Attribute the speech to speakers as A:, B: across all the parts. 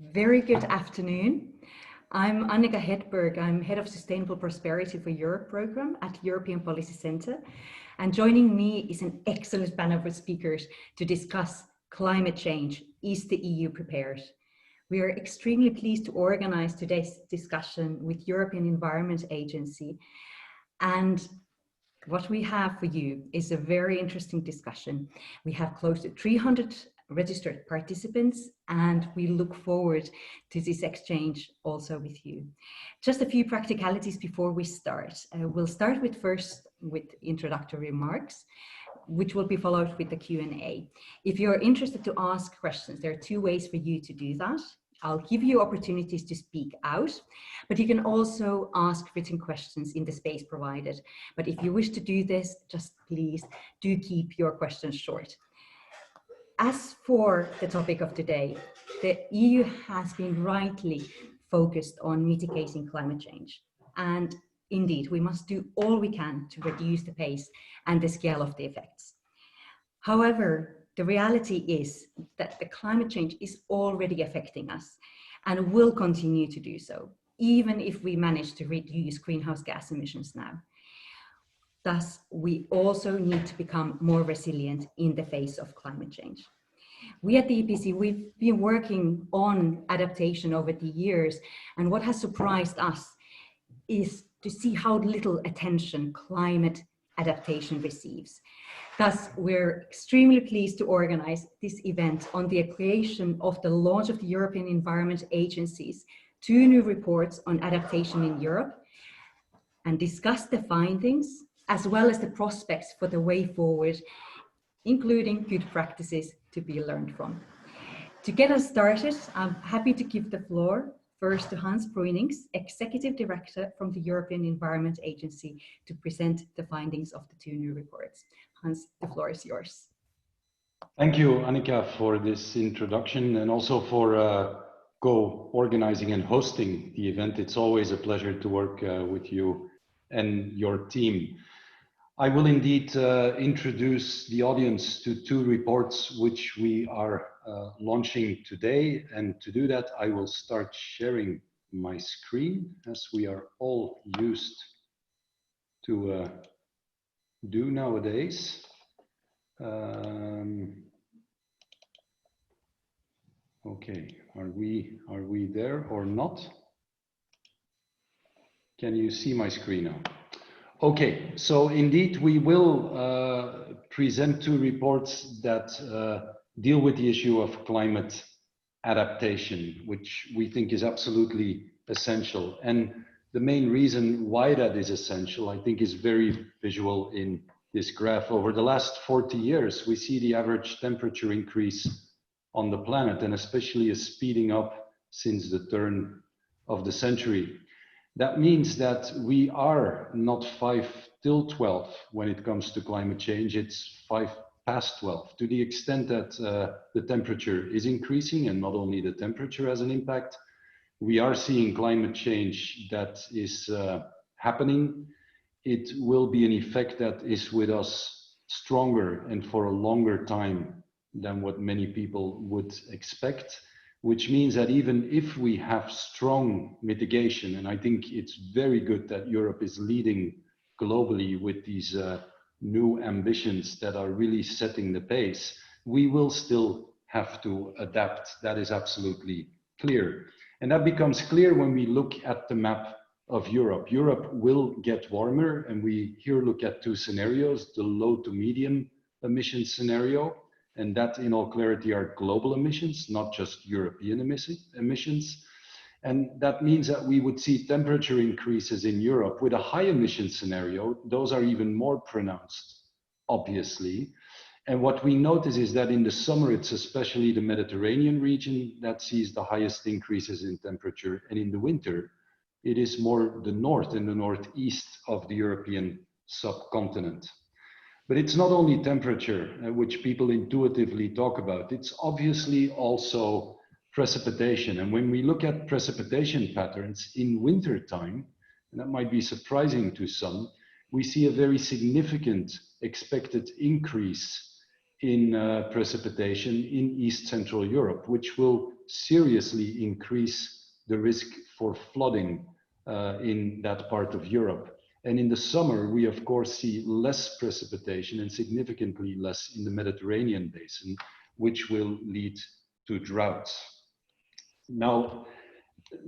A: Very good afternoon. I'm Annika Hedberg. I'm Head of Sustainable Prosperity for Europe program at European Policy Center. And joining me is an excellent panel of speakers to discuss climate change. Is the EU prepared? We are extremely pleased to organize today's discussion with European Environment Agency. And what we have for you is a very interesting discussion. We have close to 300 registered participants, and we look forward to this exchange also with you. Just a few practicalities before we start. We'll start with introductory remarks, which will be followed with the Q&A. If you're interested to ask questions, there are two ways for you to do that. I'll give you opportunities to speak out, but you can also ask written questions in the space provided. But if you wish to do this, just please do keep your questions short. As for the topic of today, the EU has been rightly focused on mitigating climate change. And indeed, we must do all we can to reduce the pace and the scale of the effects. However, the reality is that the climate change is already affecting us and will continue to do so, even if we manage to reduce greenhouse gas emissions now. Thus, we also need to become more resilient in the face of climate change. We at the EPC, we've been working on adaptation over the years, and what has surprised us is to see how little attention climate adaptation receives. Thus, we're extremely pleased to organize this event on the creation of the launch of the European Environment Agency's 2 new reports on adaptation in Europe, and discuss the findings as well as the prospects for the way forward, including good practices to be learned from. To get us started, I'm happy to give the floor first to Hans Bruyninckx, Executive Director from the European Environment Agency, to present the findings of the 2 new reports. Hans, the floor is yours.
B: Thank you, Annika, for this introduction and also for co-organizing and hosting the event. It's always a pleasure to work with you and your team. I will indeed introduce the audience to 2 reports which we are launching today. And to do that, I will start sharing my screen, as we are all used to do nowadays. Okay, are we there or not? Can you see my screen now? Okay, so indeed we will present 2 reports that deal with the issue of climate adaptation, which we think is absolutely essential. And the main reason why that is essential, I think, is very visual in this graph. Over the last 40 years, we see the average temperature increase on the planet, and especially a speeding up since the turn of the century. That means that we are not 5 till 12 when it comes to climate change, it's 5 past 12, to the extent that the temperature is increasing, and not only the temperature has an impact. We are seeing climate change that is happening. It will be an effect that is with us stronger and for a longer time than what many people would expect, which means that even if we have strong mitigation, and I think it's very good that Europe is leading globally with these new ambitions that are really setting the pace, we will still have to adapt. That is absolutely clear. And that becomes clear when we look at the map of Europe. Europe will get warmer, and we here look at 2 scenarios, the low to medium emission scenario, and that in all clarity are global emissions, not just European emissions. And that means that we would see temperature increases in Europe with a high emission scenario. Those are even more pronounced, obviously. And what we notice is that in the summer, it's especially the Mediterranean region that sees the highest increases in temperature. And in the winter, it is more the north and the northeast of the European subcontinent. But it's not only temperature, which people intuitively talk about. It's obviously also precipitation. And when we look at precipitation patterns in winter time, and that might be surprising to some, we see a very significant expected increase in precipitation in East Central Europe, which will seriously increase the risk for flooding in that part of Europe. And in the summer, we of course see less precipitation and significantly less in the Mediterranean basin, which will lead to droughts. Now,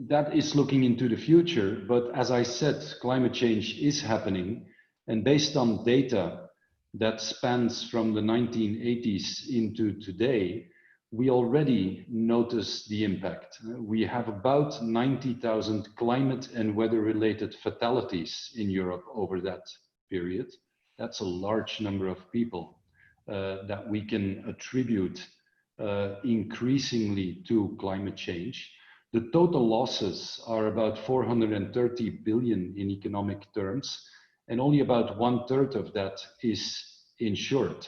B: that is looking into the future, but as I said, climate change is happening, and based on data that spans from the 1980s into today, we already notice the impact. We have about 90,000 climate and weather-related fatalities in Europe over that period. That's a large number of people that we can attribute increasingly to climate change. The total losses are about 430 billion in economic terms, and only about 1/3 of that is insured.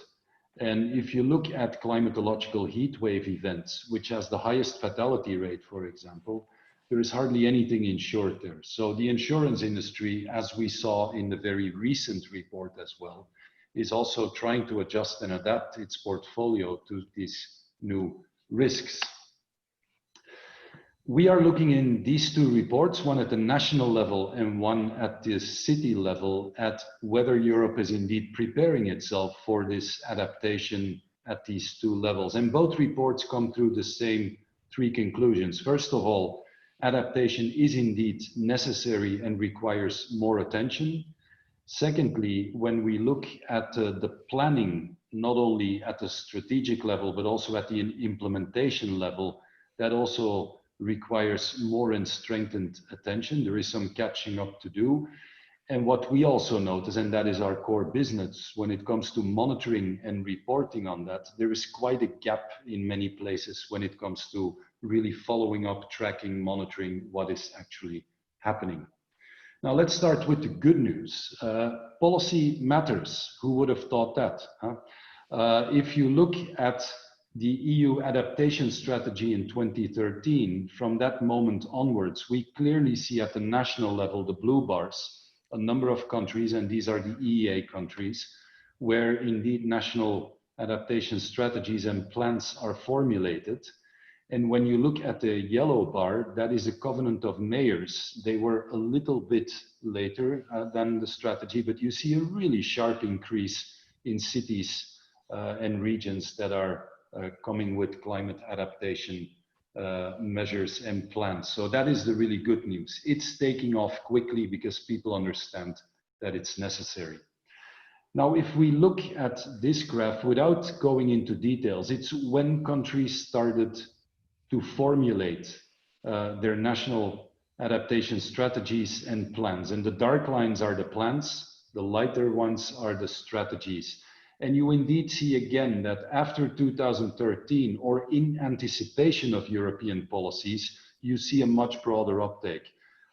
B: And if you look at climatological heat wave events, which has the highest fatality rate, for example, there is hardly anything insured there. So the insurance industry, as we saw in the very recent report as well, is also trying to adjust and adapt its portfolio to these new risks. We are looking in these two reports, one at the national level and one at the city level, at whether Europe is indeed preparing itself for this adaptation at these two levels. And both reports come through the same three conclusions. First of all, adaptation is indeed necessary and requires more attention. Secondly, when we look at the planning, not only at the strategic level, but also at the implementation level, that also requires more and strengthened attention. There is some catching up to do. And what we also notice, and that is our core business, when it comes to monitoring and reporting on that, there is quite a gap in many places when it comes to really following up, tracking, monitoring what is actually happening. Now let's start with the good news. Policy matters. Who would have thought that? Huh? If you look at the EU Adaptation Strategy in 2013, from that moment onwards, we clearly see at the national level, the blue bars, a number of countries, and these are the EEA countries, where indeed national adaptation strategies and plans are formulated. And when you look at the yellow bar, that is a covenant of mayors. They were a little bit later than the strategy, but you see a really sharp increase in cities and regions that are coming with climate adaptation measures and plans. So that is the really good news. It's taking off quickly because people understand that it's necessary. Now, if we look at this graph without going into details, it's when countries started to formulate their national adaptation strategies and plans. And the dark lines are the plans, the lighter ones are the strategies. And you indeed see again that after 2013, or in anticipation of European policies, you see a much broader uptake.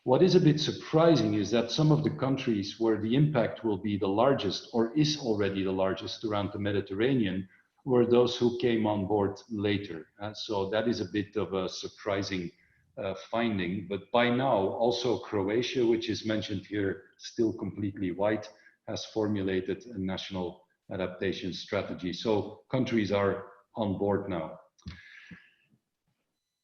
B: What is a bit surprising is that some of the countries where the impact will be the largest, or is already the largest around the Mediterranean, were those who came on board later. So that is a bit of a surprising finding. But by now, also Croatia, which is mentioned here, still completely white, has formulated a national adaptation strategy. So countries are on board now.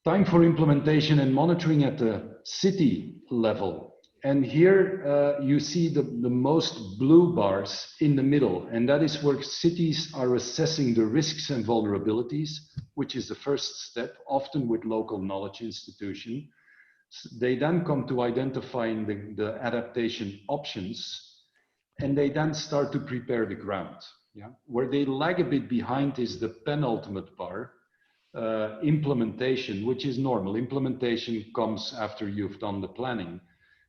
B: Time for implementation and monitoring at the city level. And here you see the most blue bars in the middle, and that is where cities are assessing the risks and vulnerabilities, which is the first step, often with local knowledge institution. They then come to identifying the adaptation options, and they then start to prepare the ground. Yeah? Where they lag a bit behind is the penultimate bar, implementation, which is normal. Implementation comes after you've done the planning.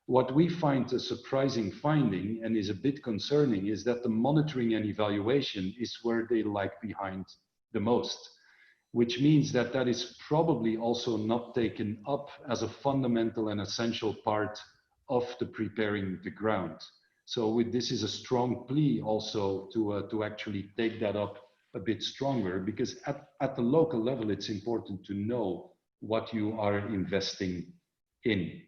B: What we find a surprising finding, and is a bit concerning, is that the monitoring and evaluation is where they lag behind the most, which means that that is probably also not taken up as a fundamental and essential part of the preparing the ground. So this is a strong plea also to actually take that up a bit stronger, because at the local level, it's important to know what you are investing in.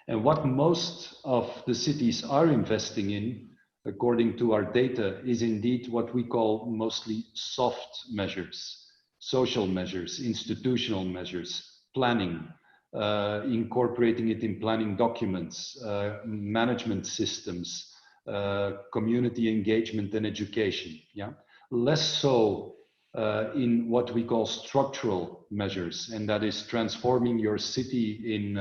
B: And what most of the cities are investing in, according to our data, is indeed what we call mostly soft measures. social measures, institutional measures, planning, incorporating it in planning documents, management systems, community engagement and education. Yeah, less so in what we call structural measures, and that is transforming your city in,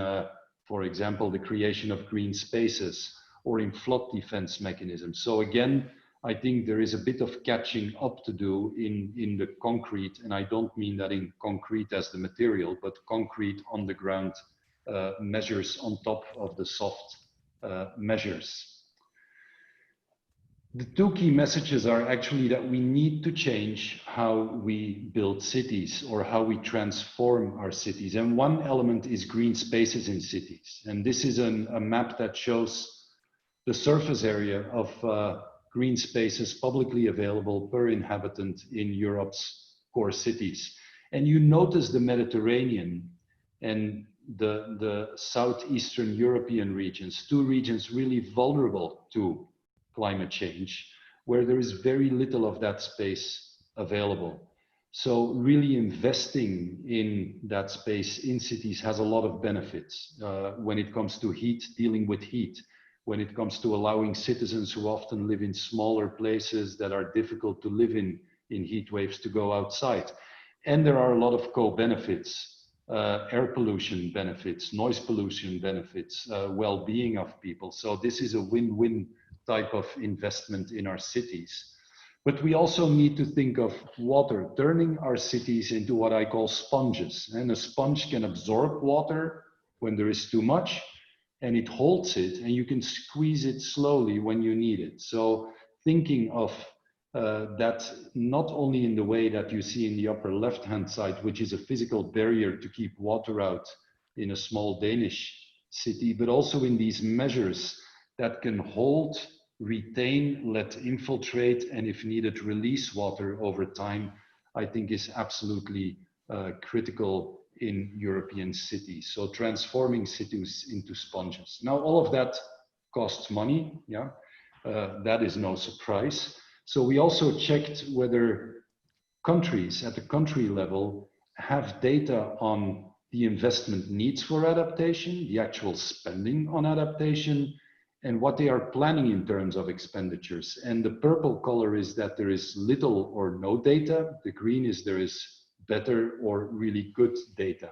B: for example, the creation of green spaces or in flood defense mechanisms. So again, I think there is a bit of catching up to do in the concrete, and I don't mean that in concrete as the material, but concrete on the ground measures on top of the soft measures. The two key messages are actually that we need to change how we build cities or how we transform our cities. And one element is green spaces in cities. And this is a map that shows the surface area of green spaces publicly available per inhabitant in Europe's core cities. And you notice the Mediterranean and the southeastern European regions, two regions really vulnerable to climate change, where there is very little of that space available. So really investing in that space in cities has a lot of benefits when it comes to heat, dealing with heat, when it comes to allowing citizens who often live in smaller places that are difficult to live in heat waves to go outside. And there are a lot of co-benefits, air pollution benefits, noise pollution benefits, well-being of people. So this is a win-win type of investment in our cities. But we also need to think of water, turning our cities into what I call sponges. And a sponge can absorb water when there is too much, and it holds it, and you can squeeze it slowly when you need it. So thinking of that not only in the way that you see in the upper left-hand side, which is a physical barrier to keep water out in a small Danish city, but also in these measures that can hold, retain, let infiltrate, and if needed, release water over time, I think is absolutely critical in European cities. So transforming cities into sponges. Now, all of that costs money, yeah, that is no surprise. So we also checked whether countries at the country level have data on the investment needs for adaptation, the actual spending on adaptation, and what they are planning in terms of expenditures. And the purple color is that there is little or no data. The green is there is better or really good data.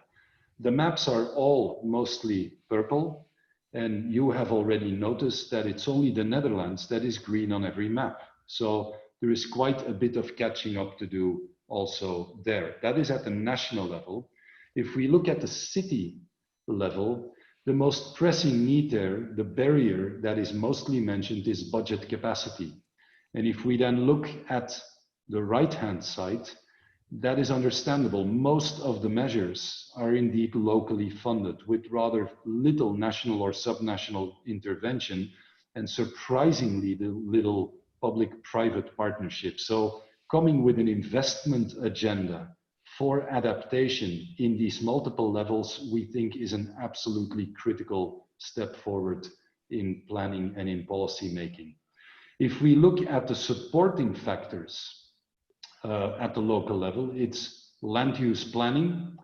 B: The maps are all mostly purple, and you have already noticed that it's only the Netherlands that is green on every map. So there is quite a bit of catching up to do also there. That is at the national level. If we look at the city level, the most pressing need there, the barrier that is mostly mentioned, is budget capacity. And if we then look at the right-hand side, that is understandable. Most of the measures are indeed locally funded with rather little national or subnational intervention, and surprisingly little public-private partnership. So coming with an investment agenda for adaptation in these multiple levels, we think is an absolutely critical step forward in planning and in policy making. If we look at the supporting factors at the local level, it's land use planning,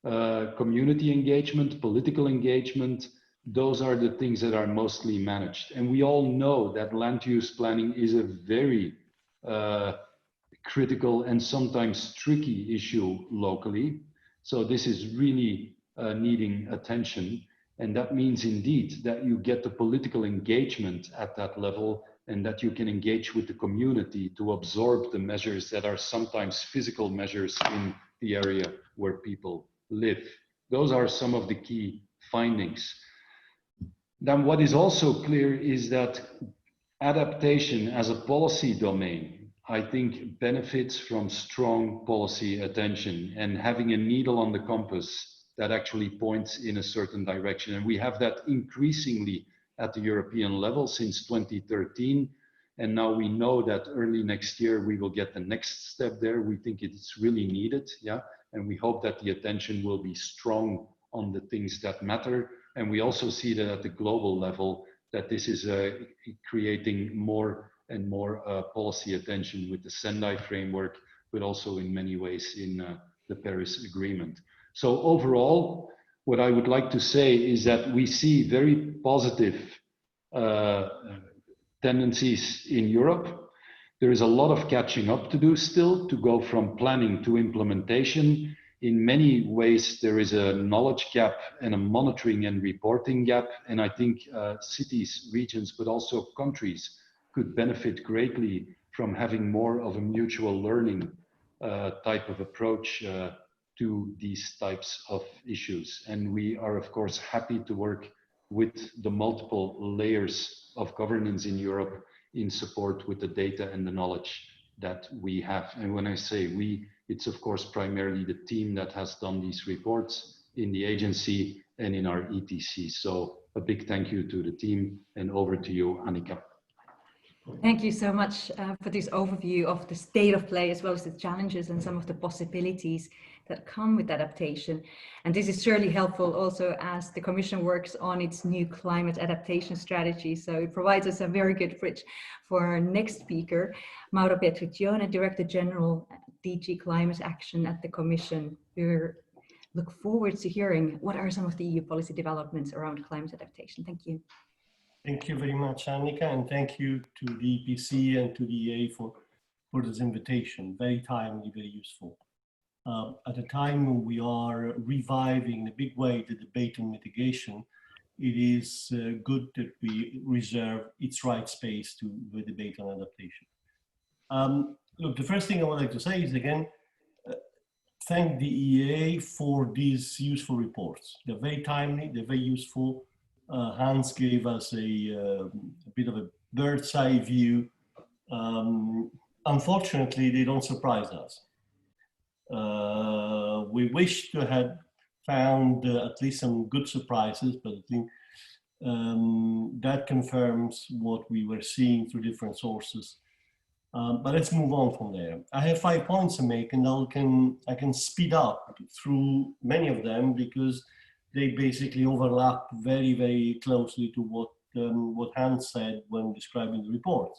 B: community engagement, political engagement. Those are the things that are mostly managed. And we all know that land use planning is a very critical and sometimes tricky issue locally. So this is really needing attention. And that means indeed that you get the political engagement at that level, and that you can engage with the community to absorb the measures that are sometimes physical measures in the area where people live. Those are some of the key findings. Then what is also clear is that adaptation as a policy domain, I think, benefits from strong policy attention and having a needle on the compass that actually points in a certain direction. And we have that increasingly at the European level since 2013. And now we know that early next year, we will get the next step there. We think it's really needed, yeah. And we hope that the attention will be strong on the things that matter. And we also see that at the global level, that this is creating more and more policy attention with the Sendai framework, but also in many ways in the Paris Agreement. So overall, what I would like to say is that we see very positive tendencies in Europe. There is a lot of catching up to do still, to go from planning to implementation. In many ways, there is a knowledge gap and a monitoring and reporting gap. And I think cities, regions, but also countries could benefit greatly from having more of a mutual learning type of approach to these types of issues. And we are, of course, happy to work with the multiple layers of governance in Europe in support with the data and the knowledge that we have. And when I say we, it's of course primarily the team that has done these reports in the agency and in our ETC. So a big thank you to the team, and over to you, Annika.
A: Thank you so much for this overview of the state of play, as well as the challenges and some of the possibilities that come with adaptation. And this is surely helpful also as the Commission works on its new climate adaptation strategy. So it provides us a very good bridge for our next speaker, Mauro Petriccione, Director General, DG Climate Action at the Commission. We look forward to hearing what are some of the EU policy developments around climate adaptation. Thank you.
C: Thank you very much, Annika, and thank you to the EPC and to the EA for this invitation. Very timely, very useful. At a time when we are reviving in a big way the debate on mitigation, it is good that we reserve its right space to the debate on adaptation. Look, the first thing I would like to say is, again, thank the EA for these useful reports. They're very timely, they're very useful. Hans gave us a bit of a bird's eye view. Unfortunately, they don't surprise us. We wish to have found at least some good surprises, but I think that confirms what we were seeing through different sources. But let's move on from there. I have 5 points to make, and I can speed up through many of them because they basically overlap very, very closely to what Hans said when describing the report.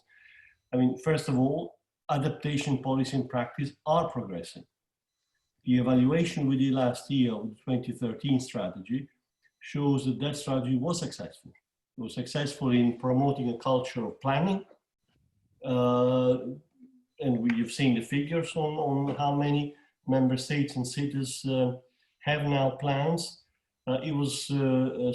C: I mean, first of all, adaptation policy and practice are progressing. The evaluation we did last year of the 2013 strategy shows that that strategy was successful. It was successful in promoting a culture of planning. And you've seen the figures on how many member states and cities have now plans. It was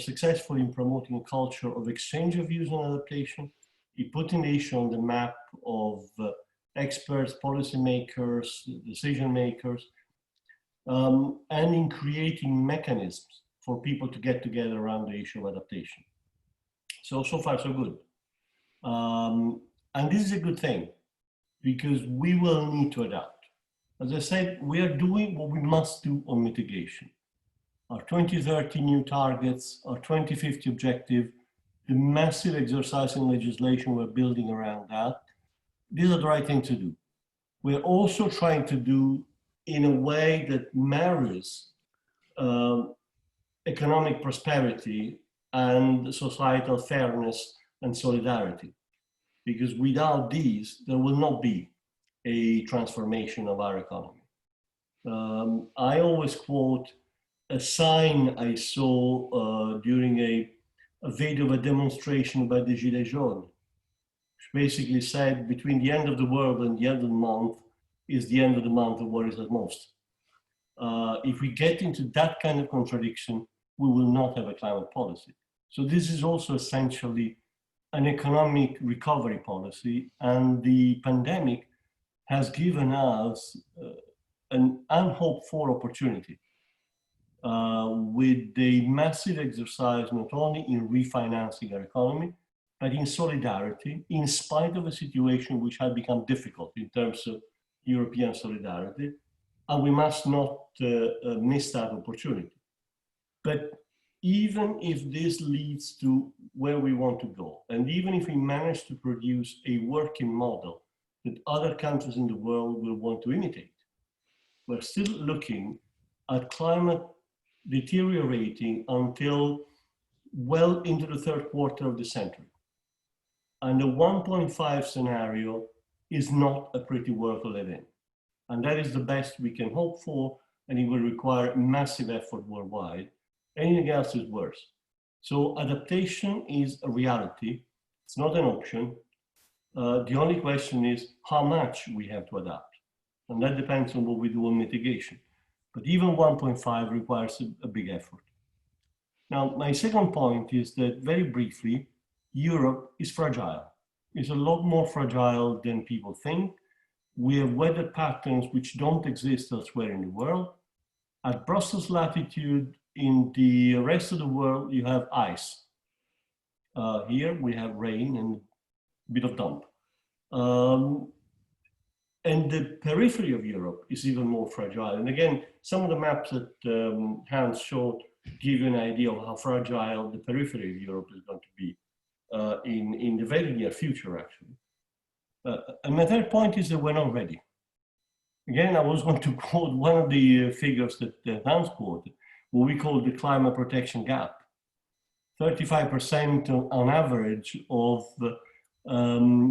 C: successful in promoting a culture of exchange of views on adaptation. It put the nation on the map of experts, policymakers, decision makers, and in creating mechanisms for people to get together around the issue of adaptation. So far, so good. And this is a good thing because we will need to adapt. As I said, we are doing what we must do on mitigation. Our 2030 new targets, our 2050 objective, the massive exercise in legislation we're building around that, these are the right thing to do. We're also trying to do in a way that marries economic prosperity and societal fairness and solidarity. Because without these, there will not be a transformation of our economy. I always quote a sign I saw during a video of a demonstration by the Gilets jaunes, which basically said between the end of the world and the end of the month is the end of the month that worries us most. If we get into that kind of contradiction, we will not have a climate policy. So this is also essentially an economic recovery policy, and the pandemic has given us an unhoped for opportunity with a massive exercise not only in refinancing our economy, but in solidarity, in spite of a situation which had become difficult in terms of European solidarity, and we must not miss that opportunity. But even if this leads to where we want to go, and even if we manage to produce a working model that other countries in the world will want to imitate, we're still looking at climate deteriorating until well into the third quarter of the century. And the 1.5 scenario is not a pretty world to live in. And that is the best we can hope for, and it will require massive effort worldwide. Anything else is worse. So adaptation is a reality. It's not an option. The only question is how much we have to adapt. And that depends on what we do on mitigation. But even 1.5 requires a big effort. Now, my second point is that, very briefly, Europe is fragile. It's a lot more fragile than people think. We have weather patterns which don't exist elsewhere in the world. At Brussels latitude, in the rest of the world, you have ice. Here we have rain and a bit of dump. And the periphery of Europe is even more fragile. And again, some of the maps that Hans showed give you an idea of how fragile the periphery of Europe is going to be in the very near future, actually. And my third point is that we're not ready. Again, I was going to quote one of the figures that Hans quoted, what we call the climate protection gap. 35% on average of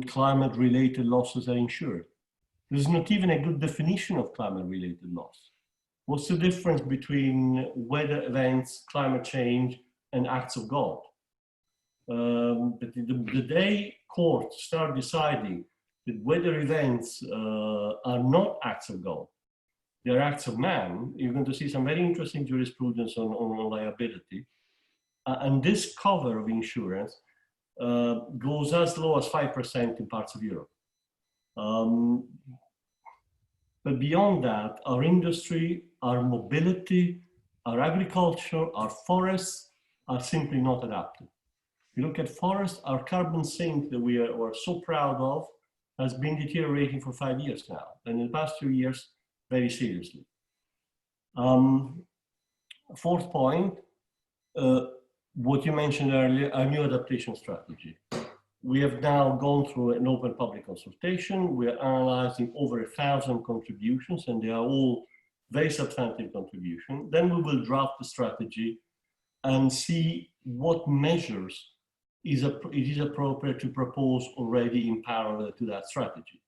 C: climate-related losses are insured. There's not even a good definition of climate-related loss. What's the difference between weather events, climate change, and acts of God? But the day courts start deciding that weather events are not acts of God, they're acts of man, you're going to see some very interesting jurisprudence on liability. And this cover of insurance goes as low as 5% in parts of Europe. But beyond that, our industry, our mobility, our agriculture, our forests are simply not adapted. If you look at forests, our carbon sink that we are so proud of has been deteriorating for 5 years now, and in the past 2 years, very seriously. Fourth point, what you mentioned earlier, our new adaptation strategy. We have now gone through an open public consultation. We are analyzing over 1,000 contributions, and they are all very substantive contributions. Then we will draft the strategy and see what measures it is appropriate to propose already in parallel to that strategy.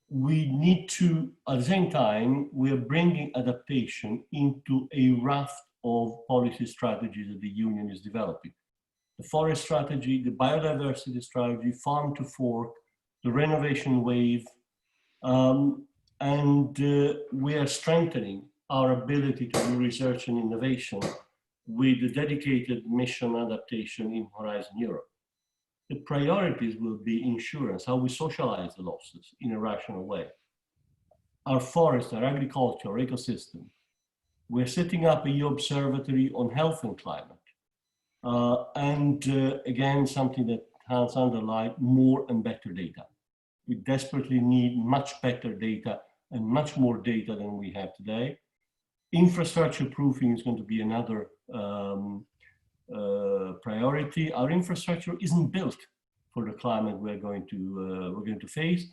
C: We need to, at the same time, we are bringing adaptation into a raft of policy strategies that the Union is developing. The forest strategy, the biodiversity strategy, farm to fork, the renovation wave, and we are strengthening our ability to do research and innovation with the dedicated mission adaptation in Horizon Europe. The priorities will be insurance, how we socialize the losses in a rational way. Our forests, our agriculture, our ecosystem. We're setting up a EU observatory on health and climate. Again, something that Hans underlined, more and better data. We desperately need much better data and much more data than we have today. Infrastructure proofing is going to be another priority. Our infrastructure isn't built for the climate we're going to face,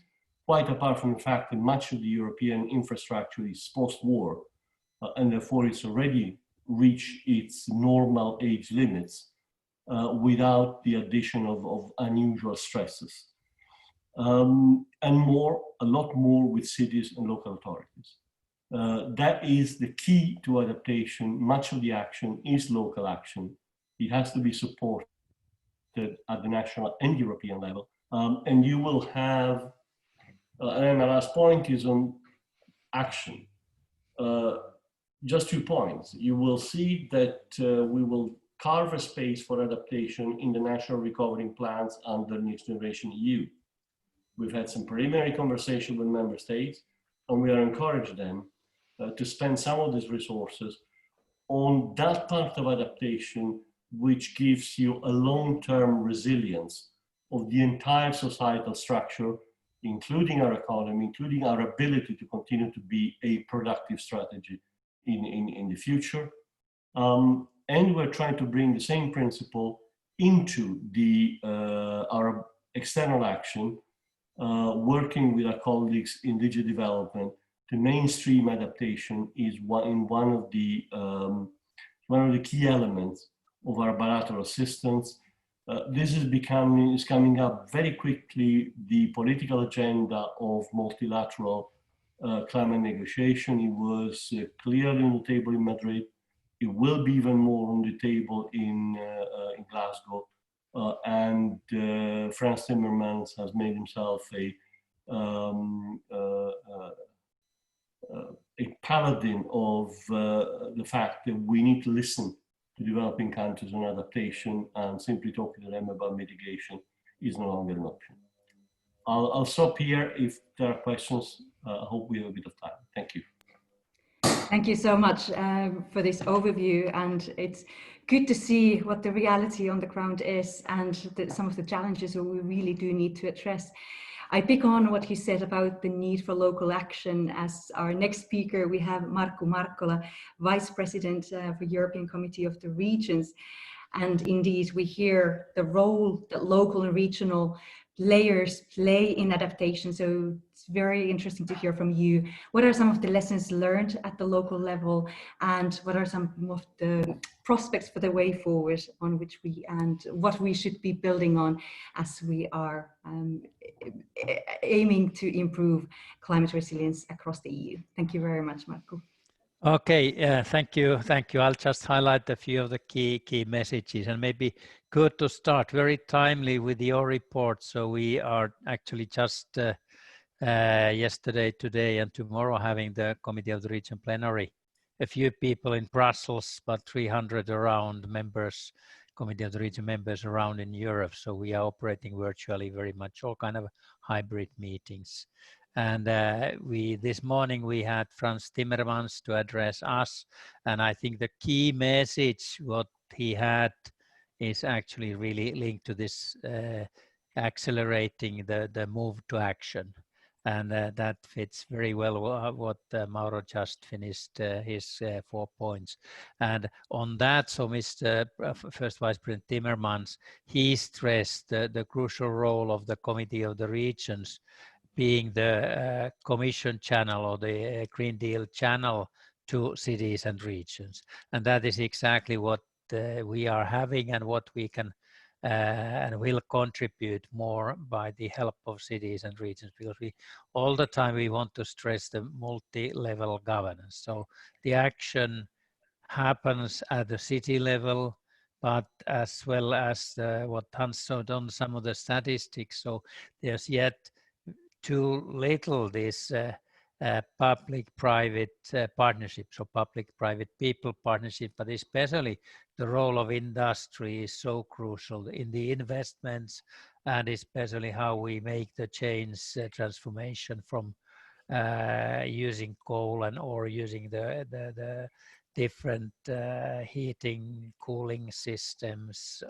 C: quite apart from the fact that much of the European infrastructure is post-war, and therefore it's already reached its normal age limits without the addition of unusual stresses. And a lot more with cities and local authorities. That is the key to adaptation. Much of the action is local action. It has to be supported at the national and European level. And you will have, and my last point is on action. Just 2 points. You will see that we will carve a space for adaptation in the national recovery plans under Next Generation EU. We've had some preliminary conversation with member states, and we are encouraging them to spend some of these resources on that part of adaptation which gives you a long-term resilience of the entire societal structure, including our economy, including our ability to continue to be a productive strategy in the future. And we're trying to bring the same principle into our external action, working with our colleagues in digital development to mainstream adaptation is one of the key elements of our bilateral assistance. This is coming up very quickly, the political agenda of multilateral climate negotiation. It was clearly on the table in Madrid. It will be even more on the table in Glasgow. And Frans Timmermans has made himself a paladin of the fact that we need to listen to developing countries on adaptation, and simply talking to them about mitigation is no longer an option. I'll stop here. If there are questions, I hope we have a bit of time. Thank you.
A: Thank you so much for this overview, and it's good to see what the reality on the ground is and some of the challenges that we really do need to address. I pick on what he said about the need for local action. As our next speaker, we have Markkula, Vice President for European Committee of the Regions. And indeed, we hear the role that local and regional layers play in adaptation. So it's very interesting to hear from you. What are some of the lessons learned at the local level, and what are some of the prospects for the way forward on which we, and what we should be building on as we are aiming to improve climate resilience across the EU? Thank you very much, Markku.
D: Okay, thank you. I'll just highlight a few of the key messages, and maybe good to start very timely with your report. So we are actually just yesterday, today, and tomorrow having the Committee of the Region plenary. A few people in Brussels, but 300 around members, Committee of the Region members around in Europe. So we are operating virtually very much, all kind of hybrid meetings. And this morning we had Frans Timmermans to address us, and I think the key message what he had is actually really linked to this accelerating the move to action, and that fits very well what Mauro just finished his 4 points. And on that, so Mr. First Vice President Timmermans, he stressed the crucial role of the Committee of the Regions being the Commission channel or the Green Deal channel to cities and regions. And that is exactly what we are having, and what we can and will contribute more by the help of cities and regions, because we all the time we want to stress the multi-level governance. So the action happens at the city level, but as well as what Hans showed on some of the statistics. So there's yet too little this public-private partnerships, or public-private people partnership, but especially the role of industry is so crucial in the investments, and especially how we make the change transformation from using coal or using the different heating, cooling systems,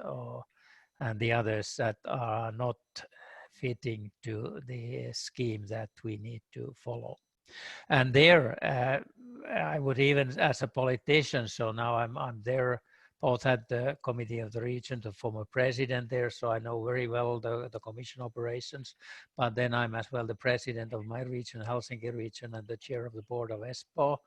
D: and the others that are not fitting to the scheme that we need to follow. And there, I would even, as a politician, so now I'm there, both at the Committee of the Region, the former president there, so I know very well the Commission operations, but then I'm as well the president of my region, Helsinki region, and the chair of the board of Espoo,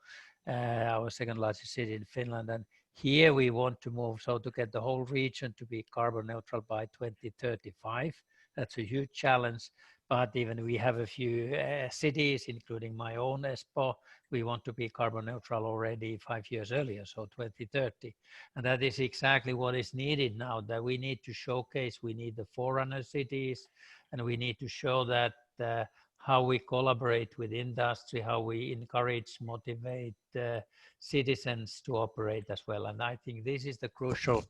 D: our second largest city in Finland. And here we want to move, so to get the whole region to be carbon neutral by 2035. That's a huge challenge, but even we have a few cities, including my own Espoo, we want to be carbon neutral already 5 years earlier, so 2030. And that is exactly what is needed now, that we need to showcase, we need the forerunner cities, and we need to show that how we collaborate with industry, how we encourage, motivate citizens to operate as well. And I think this is the crucial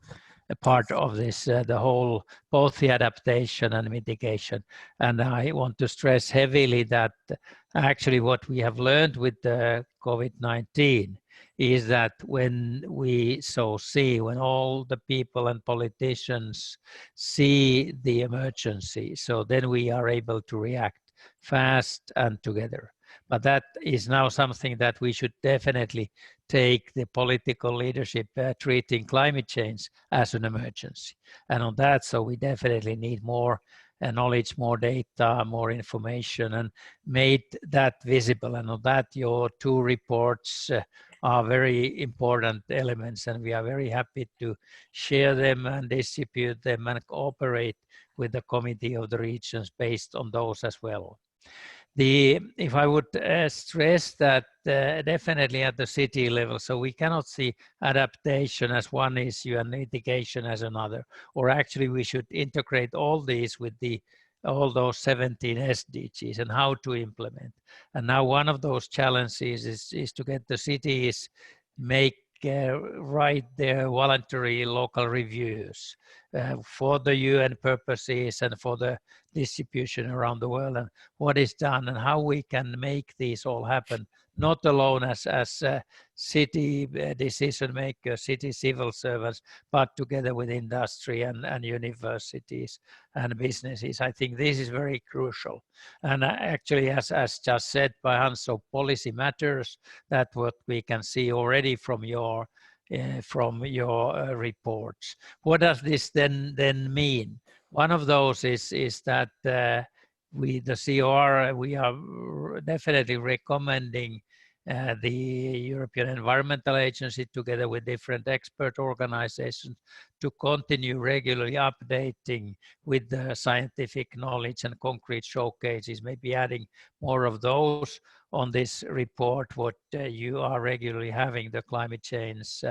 D: part of this, the whole, both the adaptation and mitigation. And I want to stress heavily that actually what we have learned with the COVID-19 is that when we when all the people and politicians see the emergency, so then we are able to react fast and together. But that is now something that we should definitely take the political leadership treating climate change as an emergency. And on that, so we definitely need more knowledge, more data, more information, and made that visible. And on that, your 2 reports are very important elements, and we are very happy to share them and distribute them and cooperate with the Committee of the Regions based on those as well. If I would stress that definitely at the city level, so we cannot see adaptation as one issue and mitigation as another, or actually we should integrate all these with all those 17 SDGs and how to implement. And now one of those challenges is to get the cities write their voluntary local reviews for the UN purposes and for the distribution around the world, and what is done and how we can make these all happen, not alone as city decision makers, city civil servants, but together with industry and universities and businesses. I think this is very crucial. And actually, as just said by Hans, so policy matters. That's what we can see already from your reports. What does this then mean? One of those is that the COR, we are definitely recommending the European Environmental Agency together with different expert organizations to continue regularly updating with the scientific knowledge and concrete showcases, maybe adding more of those on this report, what you are regularly having, the climate change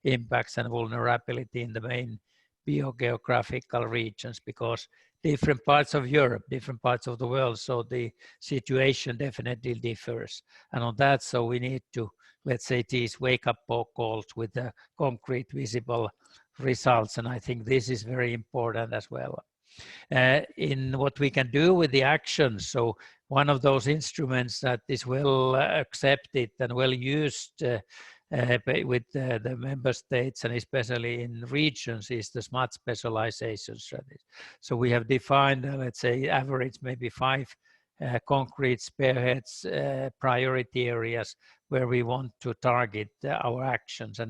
D: impacts and vulnerability in the main biogeographical regions, because different parts of Europe, different parts of the world, so the situation definitely differs. And on that, so we need to, let's say, these wake-up calls with the concrete visible results. And I think this is very important as well. In what we can do with the actions, so one of those instruments that is well accepted and well used with the member states and especially in regions is the smart specialization strategy. So we have defined, let's say, average maybe 5 concrete spearheads, priority areas where we want to target our actions.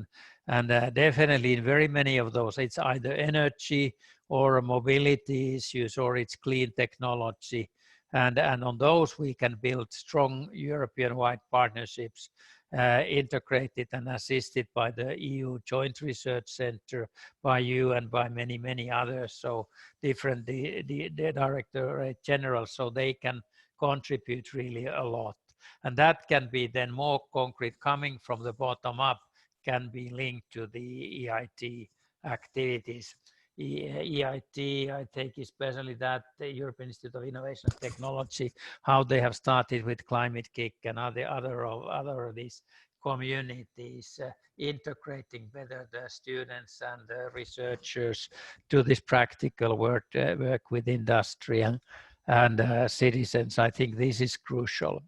D: And definitely in very many of those, it's either energy or mobility issues or it's clean technology. And on those, we can build strong European-wide partnerships integrated and assisted by the EU Joint Research Center, by you and by many, many others. So different the Directorate General, so they can contribute really a lot. And that can be then more concrete coming from the bottom up, can be linked to the EIT activities. EIT, I take especially that the European Institute of Innovation and Technology, how they have started with Climate Kick and other of these communities, integrating better the students and the researchers to this practical work with industry and citizens. I think this is crucial.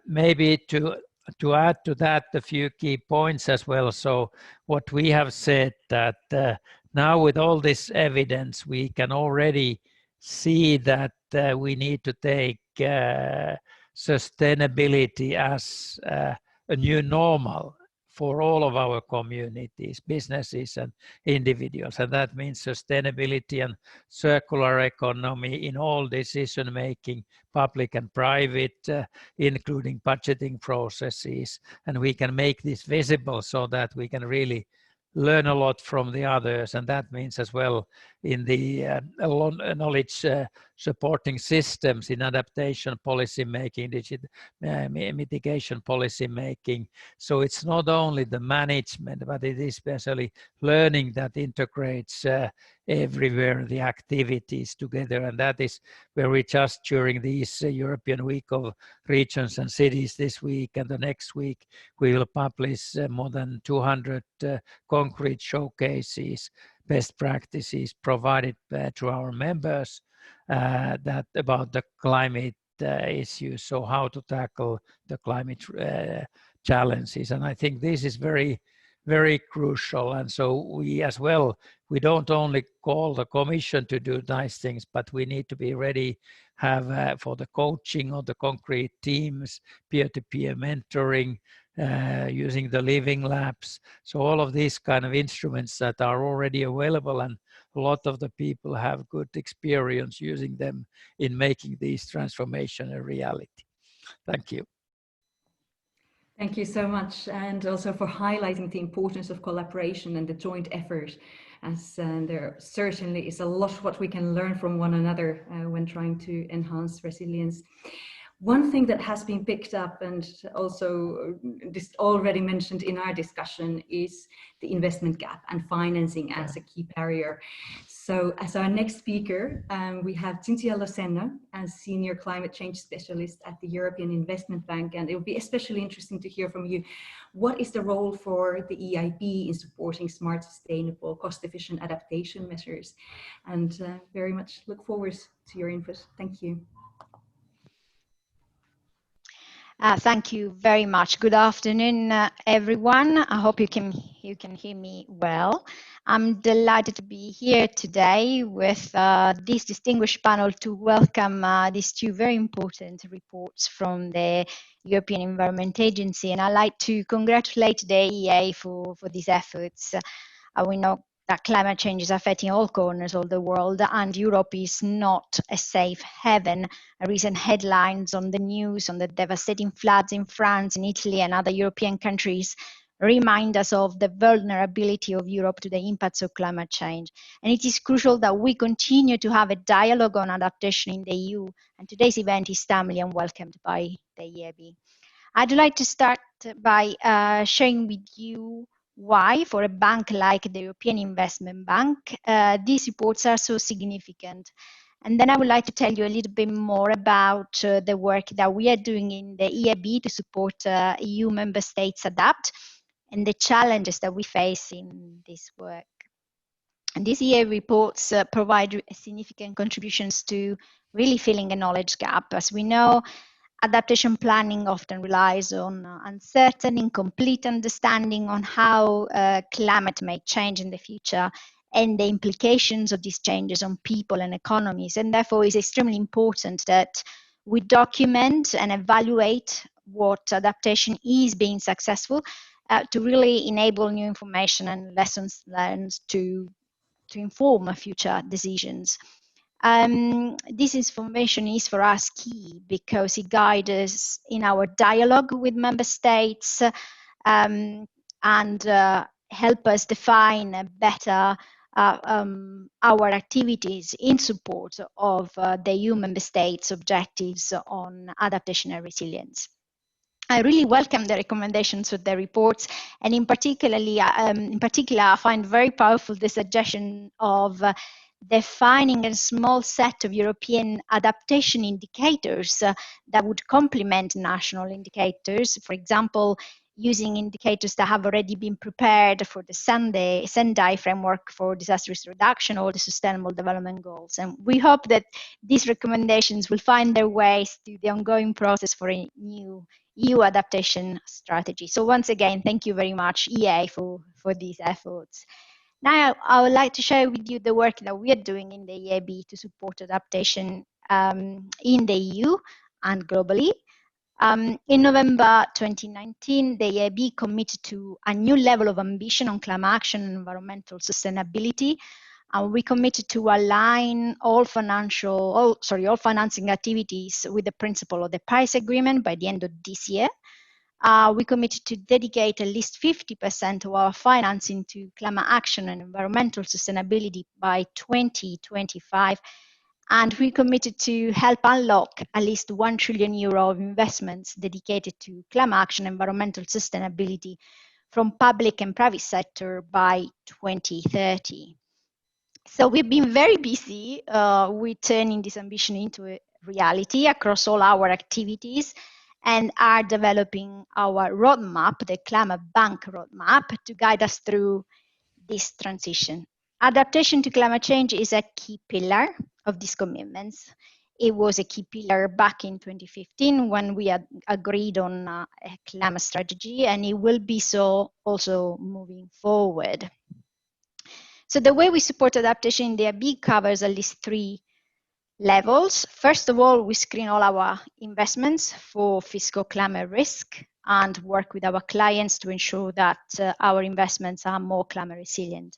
D: Maybe to add to that a few key points as well. So what we have said that now with all this evidence, we can already see that we need to take sustainability as a new normal for all of our communities, businesses and individuals. And that means sustainability and circular economy in all decision-making, public and private, including budgeting processes. And we can make this visible so that we can really learn a lot from the others. And that means as well in the knowledge supporting systems in adaptation policy making, mitigation policy making. So it's not only the management, but it is especially learning that integrates everywhere the activities together. And that is where we just during this European Week of Regions and Cities this week and the next week, we will publish more than 200 concrete showcases, best practices provided to our members that about the climate issues, so how to tackle the climate challenges. And I think this is very, very crucial. And so we as well, we don't only call the Commission to do nice things, but we need to be ready have for the coaching of the concrete teams, peer-to-peer mentoring, using the living labs. So all of these kind of instruments that are already available, and a lot of the people have good experience using them in making these transformation a reality. Thank you.
A: Thank you so much, and also for highlighting the importance of collaboration and the joint effort, as there certainly is a lot what we can learn from one another when trying to enhance resilience. One thing that has been picked up and also just already mentioned in our discussion is the investment gap and financing as a key barrier. So as our next speaker, we have Cinzia Losenno as Senior Climate Change Specialist at the European Investment Bank. And it will be especially interesting to hear from you. What is the role for the EIB in supporting smart, sustainable, cost-efficient adaptation measures? And very much look forward to your input. Thank you.
E: Thank you very much. Good afternoon, everyone. I hope you can hear me well. I'm delighted to be here today with this distinguished panel to welcome these two very important reports from the European Environment Agency, and I'd like to congratulate the EA for these efforts. We know that climate change is affecting all corners of the world, and Europe is not a safe haven. Recent headlines on the news on the devastating floods in France, in Italy, and other European countries remind us of the vulnerability of Europe to the impacts of climate change. And it is crucial that we continue to have a dialogue on adaptation in the EU, and today's event is timely and welcomed by the EIB. I'd like to start by sharing with you why, for a bank like the European Investment Bank, these reports are so significant. And then I would like to tell you a little bit more about the work that we are doing in the EIB to support EU member states adapt and the challenges that we face in this work. And these EA reports provide significant contributions to really filling a knowledge gap. As we know, adaptation planning often relies on uncertain, incomplete understanding on how climate may change in the future and the implications of these changes on people and economies. And therefore, it's extremely important that we document and evaluate what adaptation is being successful to really enable new information and lessons learned to inform future decisions. This information is for us key because it guides us in our dialogue with member states and help us define better our activities in support of the EU member states' objectives on adaptation and resilience. I really welcome the recommendations of the reports, and in particular, I find very powerful the suggestion of defining a small set of European adaptation indicators that would complement national indicators. For example, using indicators that have already been prepared for the Sendai framework for disaster risk reduction or the Sustainable Development Goals. And we hope that these recommendations will find their ways to the ongoing process for a new EU adaptation strategy. So once again, thank you very much, EA, for these efforts. Now, I would like to share with you the work that we are doing in the EIB to support adaptation in the EU and globally. In November 2019, the EIB committed to a new level of ambition on climate action and environmental sustainability. And we committed to align all financing activities with the principle of the Paris Agreement by the end of this year. We committed to dedicate at least 50% of our financing to climate action and environmental sustainability by 2025. And we committed to help unlock at least €1 trillion of investments dedicated to climate action and environmental sustainability from public and private sector by 2030. So we've been very busy with turning this ambition into a reality across all our activities, and are developing our roadmap, the Climate Bank roadmap, to guide us through this transition. Adaptation to climate change is a key pillar of these commitments. It was a key pillar back in 2015 when we had agreed on a climate strategy, and it will be so also moving forward. So the way we support adaptation in the EIB covers at least 3 levels. First of all, we screen all our investments for fiscal climate risk and work with our clients to ensure that our investments are more climate resilient.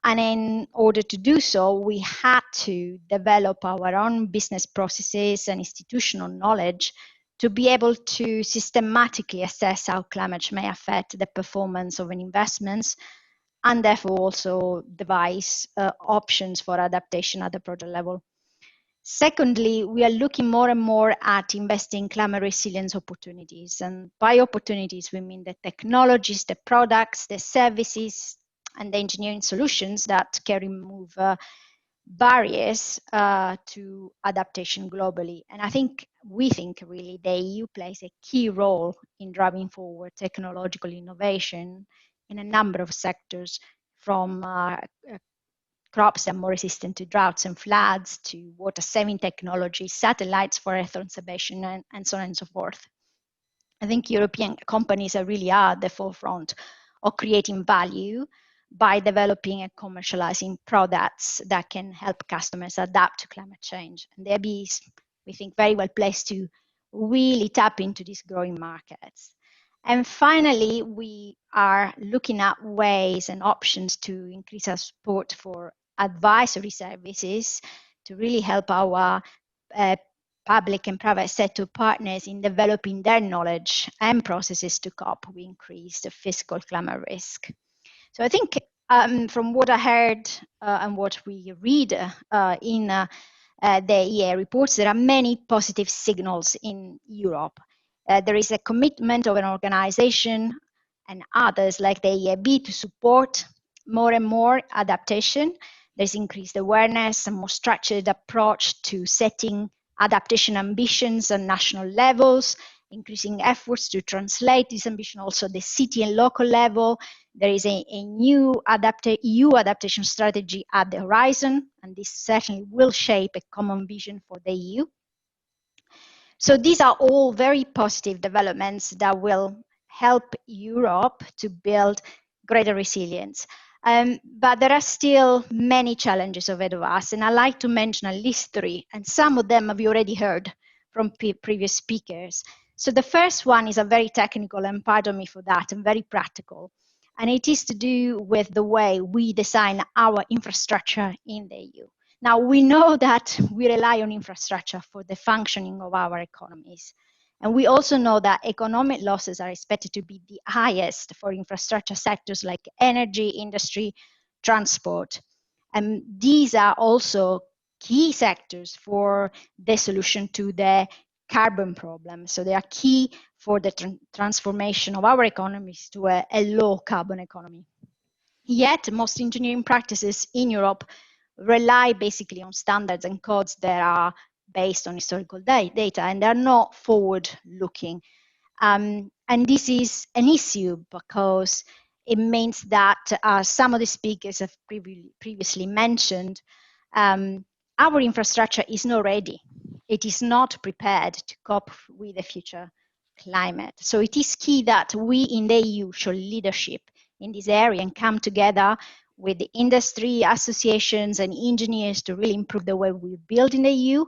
E: And in order to do so, we had to develop our own business processes and institutional knowledge to be able to systematically assess how climate change may affect the performance of an investments, and therefore also devise options for adaptation at the project level. Secondly, we are looking more and more at investing in climate resilience opportunities. And by opportunities, we mean the technologies, the products, the services, and the engineering solutions that can remove barriers to adaptation globally. And we think really the EU plays a key role in driving forward technological innovation in a number of sectors, from crops that are more resistant to droughts and floods, to water-saving technology, satellites for Earth conservation, and so on and so forth. I think European companies really are at the forefront of creating value by developing and commercializing products that can help customers adapt to climate change. And the EIB is, we think, very well placed to really tap into these growing markets. And finally, we are looking at ways and options to increase our support for advisory services to really help our public and private sector partners in developing their knowledge and processes to cope with increased physical climate risk. So I think from what I heard and what we read in the EA reports, there are many positive signals in Europe. There is a commitment of an organization and others like the EIB to support more and more adaptation. There's increased awareness and more structured approach to setting adaptation ambitions on national levels, increasing efforts to translate this ambition also at the city and local level. There is a new EU Adaptation Strategy at the horizon, and this certainly will shape a common vision for the EU. So these are all very positive developments that will help Europe to build greater resilience. But there are still many challenges ahead of us, and I'd like to mention at least three, and some of them have you already heard from previous speakers. So the first one is a very technical, and pardon me for that, and very practical. And it is to do with the way we design our infrastructure in the EU. Now, we know that we rely on infrastructure for the functioning of our economies. And we also know that economic losses are expected to be the highest for infrastructure sectors like energy, industry, transport. And these are also key sectors for the solution to the carbon problem. So they are key for the transformation of our economies to a low carbon economy. Yet, most engineering practices in Europe rely basically on standards and codes that are based on historical data, and they're not forward-looking. And this is an issue because it means that some of the speakers have previously mentioned, our infrastructure is not ready. It is not prepared to cope with the future climate. So it is key that we in the EU show leadership in this area and come together with the industry associations and engineers to really improve the way we build in the EU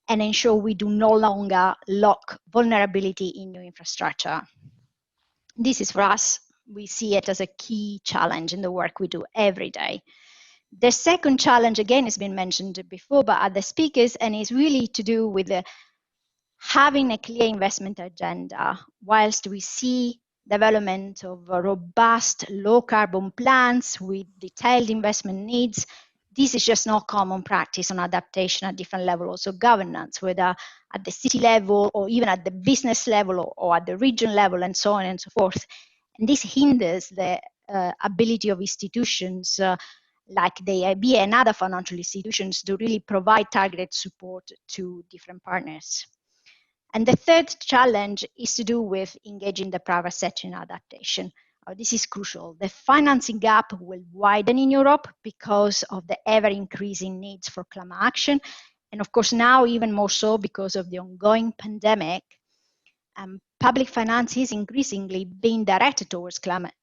E: and ensure we do no longer lock vulnerability in new infrastructure. This is for us, we see it as a key challenge in the work we do every day. The second challenge, again, has been mentioned before by other speakers, and is really to do with having a clear investment agenda. Whilst we see development of robust low carbon plans with detailed investment needs, this is just not common practice on adaptation at different levels of governance, whether at the city level or even at the business level or at the region level and so on and so forth. And this hinders the ability of institutions like the EIB and other financial institutions to really provide targeted support to different partners. And the third challenge is to do with engaging the private sector in adaptation. This is crucial. The financing gap will widen in Europe because of the ever-increasing needs for climate action. And of course, now even more so because of the ongoing pandemic. Public finance is increasingly being directed towards climate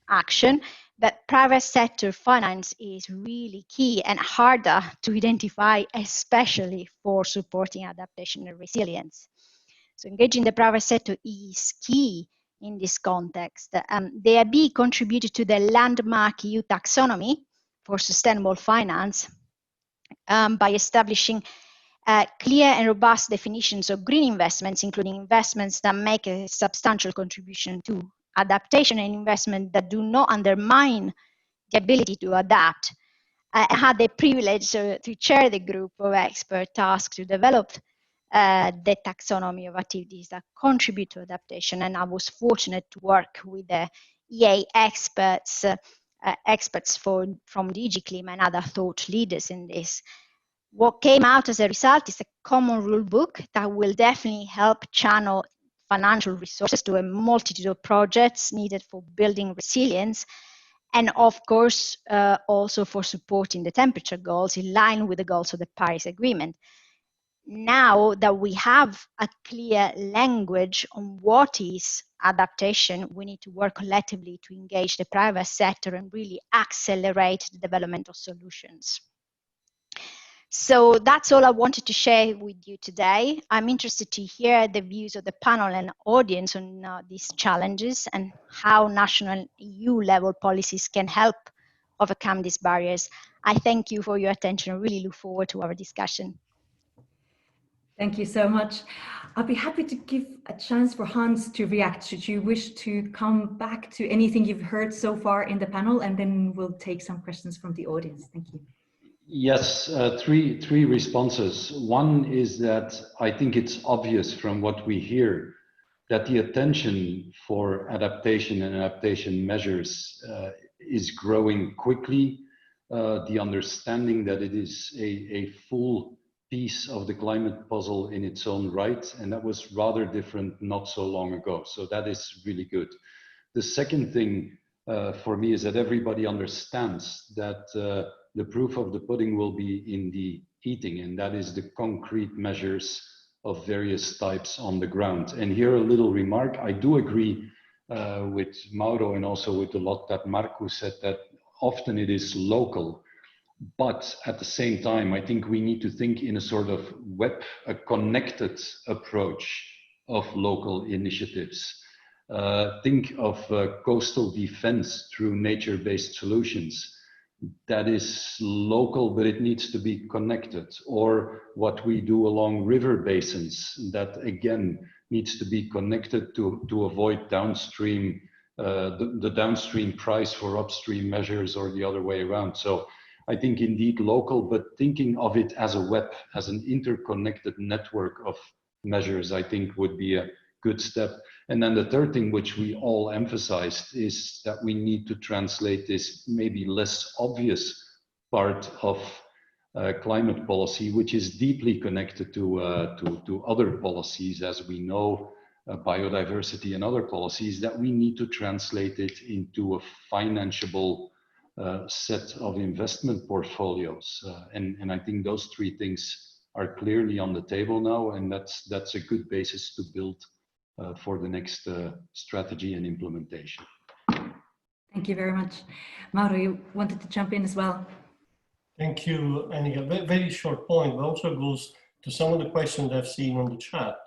E: action, but private sector finance is really key and harder to identify, especially for supporting adaptation and resilience. So engaging the private sector is key in this context. The EIB contributed to the landmark EU taxonomy for sustainable finance by establishing clear and robust definitions of green investments, including investments that make a substantial contribution to adaptation and investment that do not undermine the ability to adapt. I had the privilege to chair the group of experts tasked to develop the taxonomy of activities that contribute to adaptation, and I was fortunate to work with the EA experts, from DG Clima and other thought leaders in this. What came out as a result is a common rule book that will definitely help channel financial resources to a multitude of projects needed for building resilience, and of course also for supporting the temperature goals in line with the goals of the Paris Agreement. Now that we have a clear language on what is adaptation, we need to work collectively to engage the private sector and really accelerate the development of solutions. So that's all I wanted to share with you today. I'm interested to hear the views of the panel and audience on these challenges and how national EU level policies can help overcome these barriers. I thank you for your attention. I really look forward to our discussion.
A: Thank you so much. I'll be happy to give a chance for Hans to react should you wish to come back to anything you've heard so far in the panel, and then we'll take some questions from the audience. Thank you.
B: Yes, three responses. One is that I think it's obvious from what we hear that the attention for adaptation and adaptation measures is growing quickly. The understanding that it is a full piece of the climate puzzle in its own right, and that was rather different not so long ago. So that is really good. The second thing for me is that everybody understands that the proof of the pudding will be in the eating, and that is the concrete measures of various types on the ground. And here a little remark, I do agree with Mauro and also with a lot that Markku said, that often it is local, but at the same time, I think we need to think in a sort of a connected approach of local initiatives. Think of coastal defense through nature-based solutions. That is local, but it needs to be connected. Or what we do along river basins, that again needs to be connected to avoid downstream, the downstream price for upstream measures, or the other way around. So I think indeed local, but thinking of it as a web, as an interconnected network of measures, I think would be a good step. And then the third thing, which we all emphasized, is that we need to translate this maybe less obvious part of climate policy, which is deeply connected to other policies, as we know, biodiversity and other policies, that we need to translate it into a financeable set of investment portfolios. And I think those three things are clearly on the table now, and that's a good basis to build for the next strategy and implementation.
A: Thank you very much. Mauro, you wanted to jump in as well.
C: Thank you, Annika. Very short point, but also goes to some of the questions I've seen on the chat.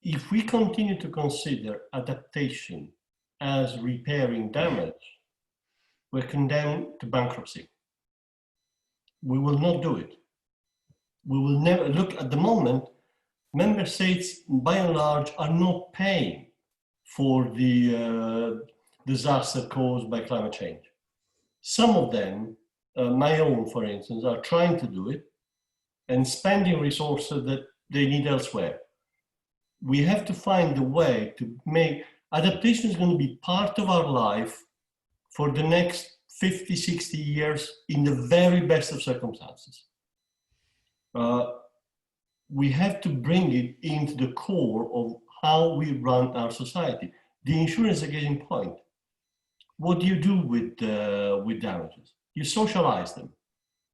C: If we continue to consider adaptation as repairing damage, we're condemned to bankruptcy. We will not do it. We will never look at the moment. Member states, by and large, are not paying for the disaster caused by climate change. Some of them, my own, for instance, are trying to do it and spending resources that they need elsewhere. We have to find a way to make adaptation is going to be part of our life for the next 50, 60 years in the very best of circumstances. We have to bring it into the core of how we run our society. The insurance is a getting point. What do you do with damages? You socialize them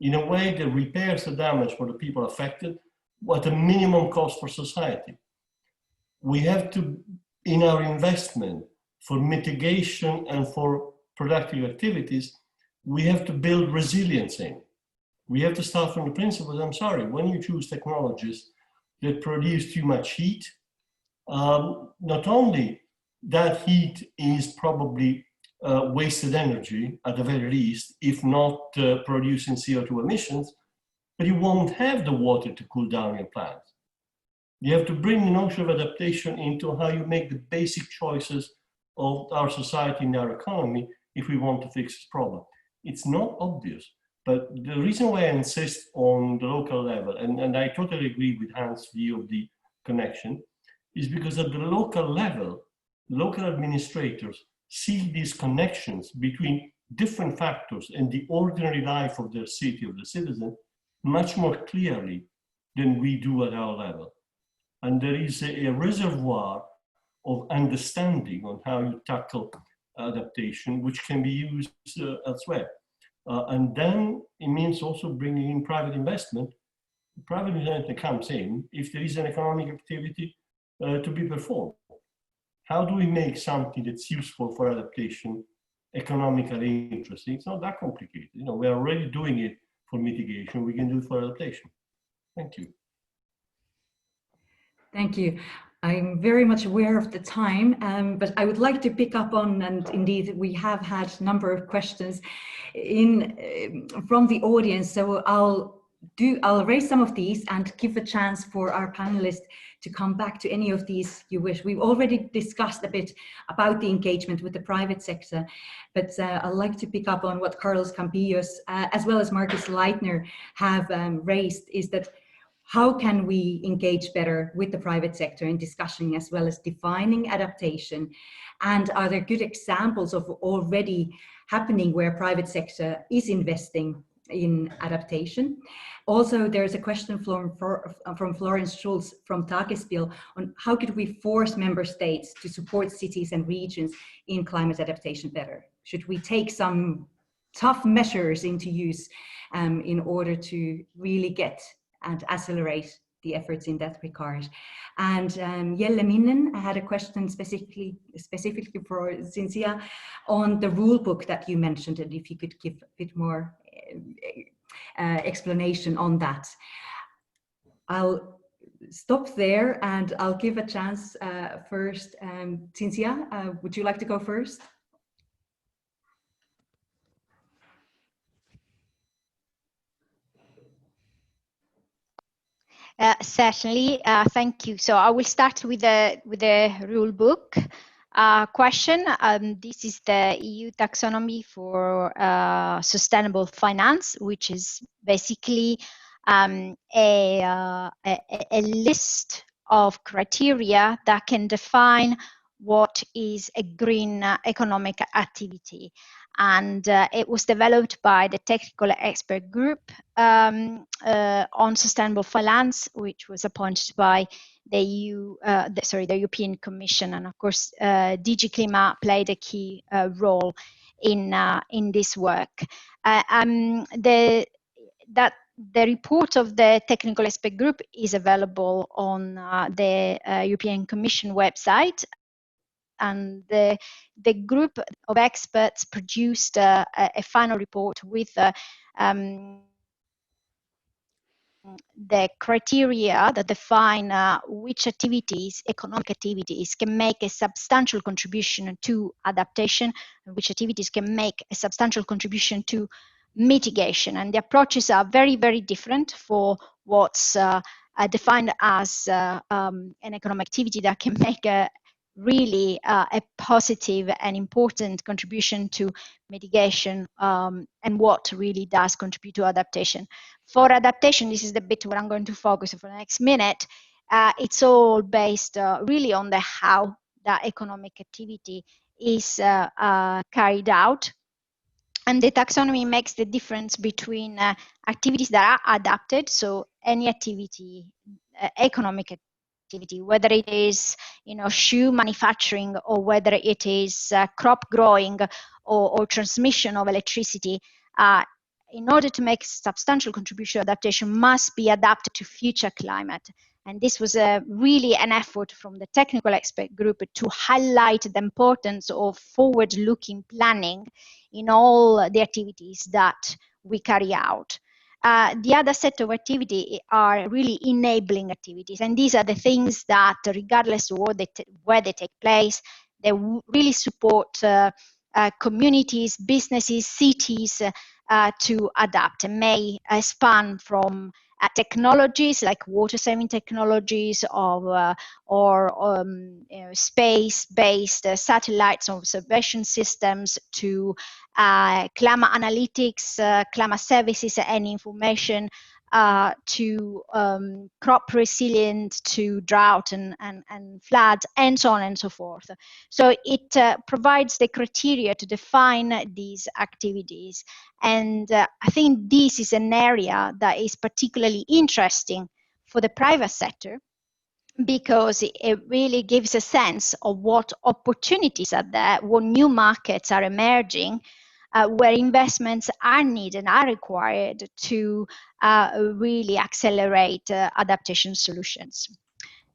C: in a way that repairs the damage for the people affected at a minimum cost for society. We have to, in our investment for mitigation and for productive activities, we have to build resilience in. We have to start from the principle that, I'm sorry, when you choose technologies that produce too much heat, not only that heat is probably wasted energy at the very least, if not producing CO2 emissions, but you won't have the water to cool down your plants. You have to bring the notion of adaptation into how you make the basic choices of our society and our economy if we want to fix this problem. It's not obvious, but the reason why I insist on the local level, and I totally agree with Hans' view of the connection, is because at the local level, local administrators see these connections between different factors and the ordinary life of their city, of the citizen, much more clearly than we do at our level. And there is a reservoir of understanding on how you tackle adaptation, which can be used elsewhere. And then it means also bringing in private investment. Private investment comes in if there is an economic activity to be performed. How do we make something that's useful for adaptation economically interesting? It's not that complicated. You know, we're already doing it for mitigation. We can do it for adaptation. Thank you.
A: Thank you. I'm very much aware of the time, but I would like to pick up on, and indeed we have had a number of questions from the audience. So I'll raise some of these and give a chance for our panelists to come back to any of these you wish. We've already discussed a bit about the engagement with the private sector, but I'd like to pick up on what Carlos Campillos, as well as Marcus Leitner, have raised, is that how can we engage better with the private sector in discussing as well as defining adaptation? And are there good examples of already happening where private sector is investing in adaptation? Also, there's a question from Florence Schulz from Tagesspiel on how could we force member states to support cities and regions in climate adaptation better? Should we take some tough measures into use in order to really get and accelerate the efforts in that regard? And Jelle Minnen had a question specifically for Cinzia on the rule book that you mentioned, and if you could give a bit more explanation on that. I'll stop there and I'll give a chance first. Cinzia, would you like to go first?
E: Certainly, thank you. So I will start with the rule book question. This is the EU taxonomy for sustainable finance, which is basically a list of criteria that can define what is a green economic activity. And it was developed by the technical expert group on sustainable finance, which was appointed by the the European Commission, and of course, DG Clima played a key role in this work. The report of the technical expert group is available on the European Commission website. And the group of experts produced a final report with the criteria that define which activities, economic activities, can make a substantial contribution to adaptation, and which activities can make a substantial contribution to mitigation. And the approaches are very, very different for what's defined as an economic activity that can make a positive and important contribution to mitigation, and what really does contribute to adaptation. For adaptation, this is the bit where I'm going to focus for the next minute. It's all based really on the how that economic activity is carried out. And the taxonomy makes the difference between activities that are adapted, so any activity, economic activity, whether it is shoe manufacturing or whether it is crop growing or transmission of electricity, in order to make substantial contribution, adaptation must be adapted to future climate. And this was really an effort from the technical expert group to highlight the importance of forward-looking planning in all the activities that we carry out. The other set of activities are really enabling activities, and these are the things that, regardless of where they take place, they really support communities, businesses, cities to adapt, and may span from technologies like water-saving technologies or space-based satellites observation systems to climate analytics, climate services and information, to crop resilient, to drought and floods, and so on and so forth. So it provides the criteria to define these activities. And I think this is an area that is particularly interesting for the private sector, because it really gives a sense of what opportunities are there, what new markets are emerging, where investments are needed, are required to really accelerate adaptation solutions.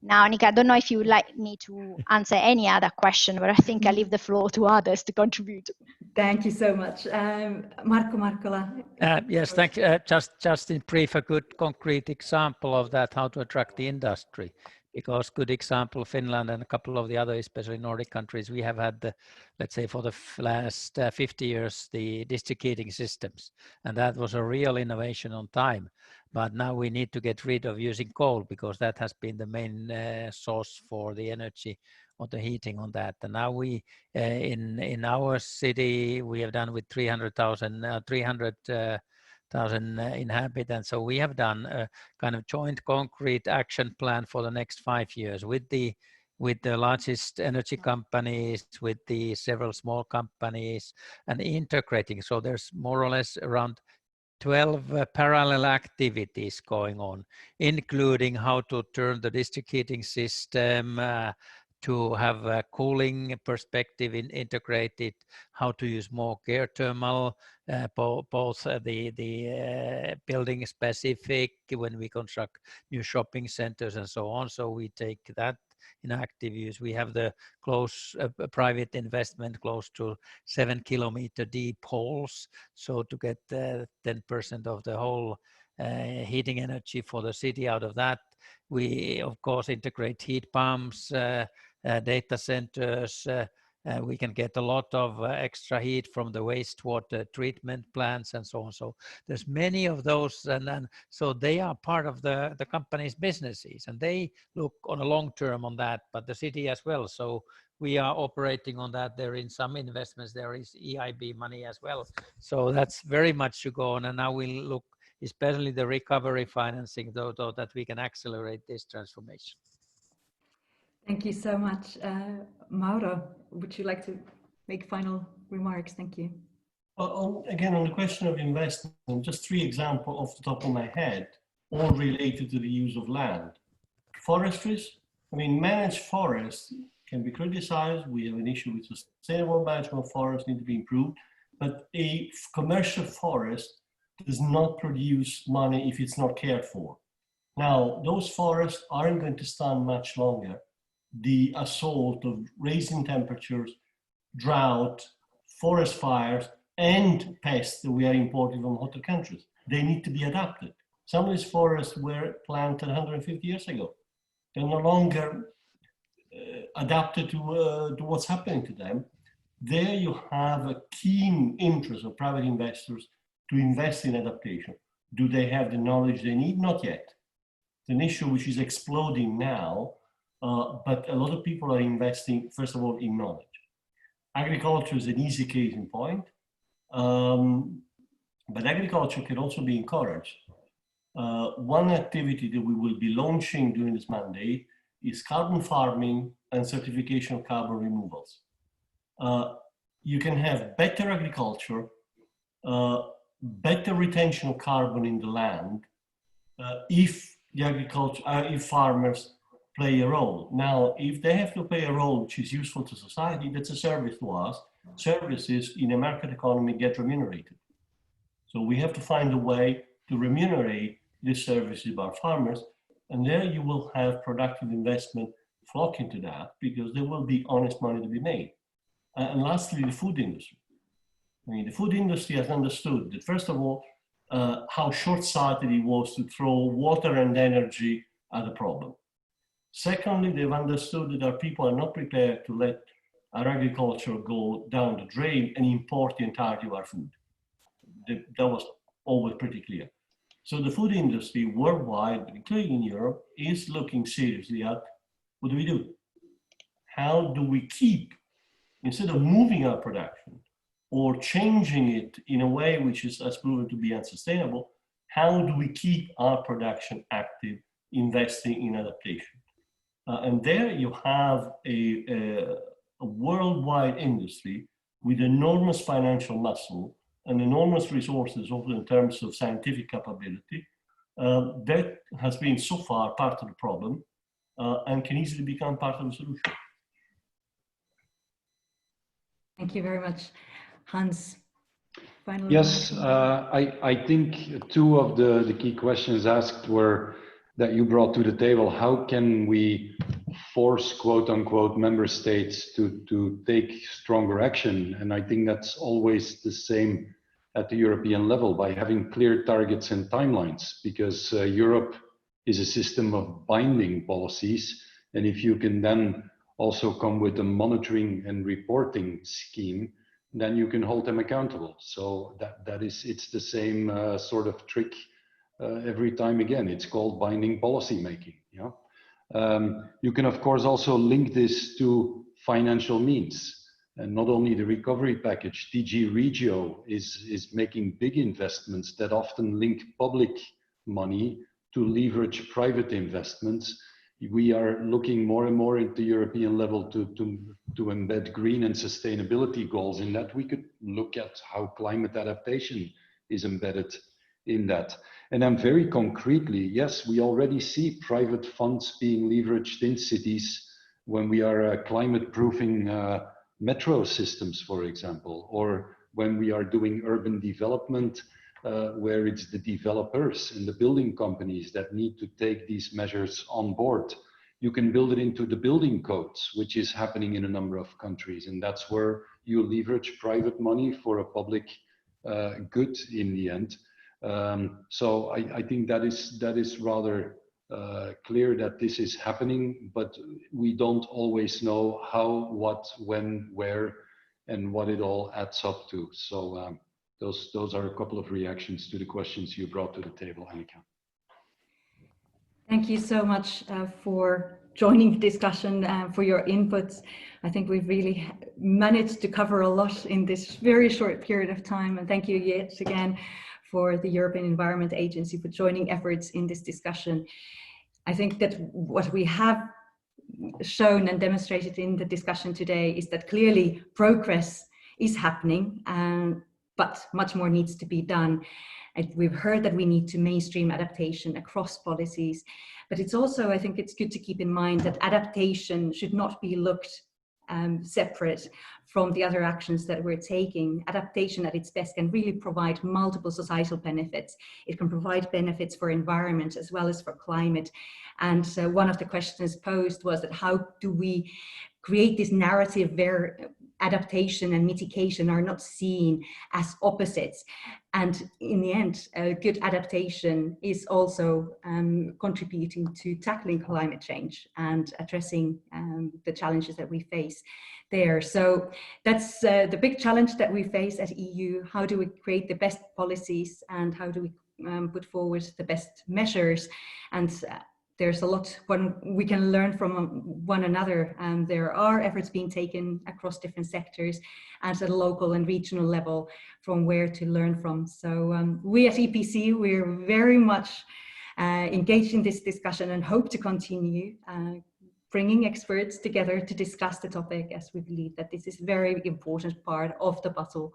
E: Now, Annika, I don't know if you would like me to answer any other question, but I think I leave the floor to others to contribute.
A: Thank you so much. Markkula.
D: Yes, thank you. Just in brief, a good concrete example of that, how to attract the industry. Because good example, Finland and a couple of the other, especially Nordic countries, we have had, let's say for the last 50 years, the district heating systems. And that was a real innovation on time. But now we need to get rid of using coal, because that has been the main source for the energy or the heating on that. And now we, in our city, we have done with 300,000 inhabitants. So we have done a kind of joint concrete action plan for the next 5 years with the largest energy companies, with the several small companies, and integrating. So there's more or less around 12 parallel activities going on, including how to turn the district heating system to have a cooling perspective integrated, how to use more geothermal, both the building specific when we construct new shopping centers and so on. So we take that in active use. We have the close private investment close to 7 kilometer deep holes. So to get 10% of the whole heating energy for the city out of that. We of course integrate heat pumps, data centers. We can get a lot of extra heat from the wastewater treatment plants and so on. So there's many of those, and so they are part of the company's businesses, and they look on a long term on that, but the city as well. So we are operating on that. There in some investments, there is EIB money as well. So that's very much to go on, and now we look especially the recovery financing, though that we can accelerate this transformation.
A: Thank you so much. Mauro, would you like to make final remarks? Thank you.
C: Again, on the question of investment, just 3 examples off the top of my head, all related to the use of land. Forestries, I mean, managed forests can be criticized. We have an issue with sustainable management of forests need to be improved, but a commercial forest does not produce money if it's not cared for. Now, those forests aren't going to stand much longer the assault of raising temperatures, drought, forest fires, and pests that we are importing from hotter countries. They need to be adapted. Some of these forests were planted 150 years ago. They're no longer adapted to what's happening to them. There you have a keen interest of private investors to invest in adaptation. Do they have the knowledge they need? Not yet. It's an issue which is exploding now, but a lot of people are investing, first of all, in knowledge. Agriculture is an easy case in point, but agriculture can also be encouraged. One activity that we will be launching during this mandate is carbon farming and certification of carbon removals. You can have better agriculture, better retention of carbon in the land if farmers play a role. Now, if they have to play a role which is useful to society, that's a service to us. Services in a market economy get remunerated. So we have to find a way to remunerate this services by farmers, and there you will have productive investment flock into that because there will be honest money to be made. And lastly, the food industry. I mean, the food industry has understood that, first of all, how short-sighted it was to throw water and energy at a problem. Secondly, they've understood that our people are not prepared to let our agriculture go down the drain and import the entirety of our food. That was always pretty clear. So the food industry worldwide, including in Europe, is looking seriously at what do we do? How do we keep, instead of moving our production or changing it in a way which has proven to be unsustainable, how do we keep our production active, investing in adaptation? And there you have a worldwide industry with enormous financial muscle and enormous resources, also in terms of scientific capability, that has been so far part of the problem and can easily become part of the solution.
A: Thank you very much. Hans, final
B: Yes,
A: remarks?
B: I think two of the key questions asked were that you brought to the table. How can we force, quote unquote, member states to take stronger action? And I think that's always the same at the European level, by having clear targets and timelines, because Europe is a system of binding policies. And if you can then also come with a monitoring and reporting scheme, then you can hold them accountable. So it's the same sort of trick every time again. It's called binding policy making. You can of course also link this to financial means, and not only the recovery package. DG Regio is making big investments that often link public money to leverage private investments. We are looking more and more at the European level to embed green and sustainability goals in that. We could look at how climate adaptation is embedded in that. And then very concretely, yes, we already see private funds being leveraged in cities when we are climate proofing metro systems, for example, or when we are doing urban development, where it's the developers and the building companies that need to take these measures on board. You can build it into the building codes, which is happening in a number of countries. And that's where you leverage private money for a public good in the end. So I think that is rather clear that this is happening, but we don't always know how, what, when, where, and what it all adds up to. So those are a couple of reactions to the questions you brought to the table, Annika.
A: Thank you so much for joining the discussion, for your inputs. I think we've really managed to cover a lot in this very short period of time. And thank you yet again for the European Environment Agency for joining efforts in this discussion. I think that what we have shown and demonstrated in the discussion today is that clearly progress is happening, but much more needs to be done. And we've heard that we need to mainstream adaptation across policies, but it's also, I think it's good to keep in mind that adaptation should not be looked separate from the other actions that we're taking. Adaptation at its best can really provide multiple societal benefits. It can provide benefits for environment as well as for climate. And one of the questions posed was that how do we create this narrative where adaptation and mitigation are not seen as opposites? And in the end, a good adaptation is also contributing to tackling climate change and addressing the challenges that we face there. So that's the big challenge that we face at EU. How do we create the best policies, and how do we put forward the best measures? And there's a lot we can learn from one another. There are efforts being taken across different sectors at a local and regional level from where to learn from. So we at EPC, we're very much engaged in this discussion and hope to continue bringing experts together to discuss the topic, as we believe that this is a very important part of the puzzle.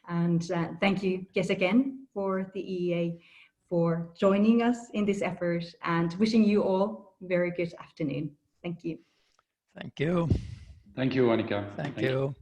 A: And thank you yet again for the EEA for joining us in this effort, and wishing you all a very good afternoon. Thank you.
D: Thank you.
B: Thank you, Annika.
D: Thank you.